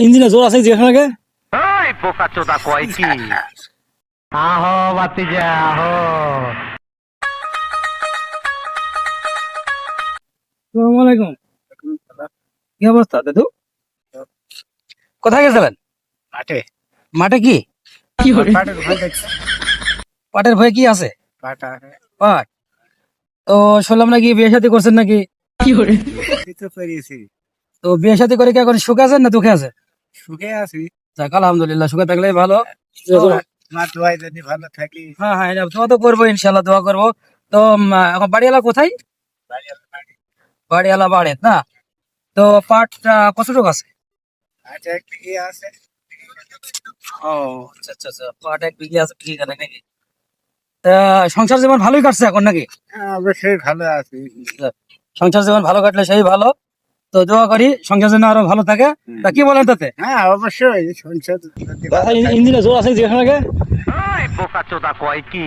ইঞ্জিনে জোর আছে যেখানে আগে ওই বোকা চোদা কয় কি আহো বাতিজা আহো। আসসালামু আলাইকুম। কি অবস্থা দাদু? কোথায় গেছিলেন? মাঠে মাঠে কি পাটের ভয় দেখছি। পাটের ভয়ে কি আছে? পাটা পাট তো শুনলাম নাকি বিয়ে শাদী করছেন নাকি? কিছু করিয়েছি, তো বিয়ে শাদী করে কি এখন সুখে আছেন না দুঃখে আছেন? সুখে আছি। যাক আলহামদুলিল্লাহ, সুখে থাকলেই ভালো। মা দোয়াই যদি ভালো থাকি। হ্যাঁ হ্যাঁ, দোয়া তো করবো, ইনশাল্লাহ দোয়া করবো। তো এখন বাড়িওয়ালা কোথায়? বাড়িওয়ালা বাড়ি না? তো পাট কতটুকু আছে? আচ্ছা একটু কি আছে। ও আচ্ছা আচ্ছা আচ্ছা, পাট 1 বিঘে আছে ঠিক আছে নাকি? তা সংসার জীবন ভালোই কাটছে এখন নাকি? হ্যাঁ, অবশ্যই ভালো আছি। সংসার জীবন ভালো কাটলে সেই ভালো। তো দোয়া করি সংসার যেন আরো ভালো থাকে। তা কি বলেন তাতে? হ্যাঁ অবশ্যই সংসার যদি ভালো থাকে। ইঞ্জিনে জোর আছে যেখানে আগে ওই বোকা চোদা কয় কি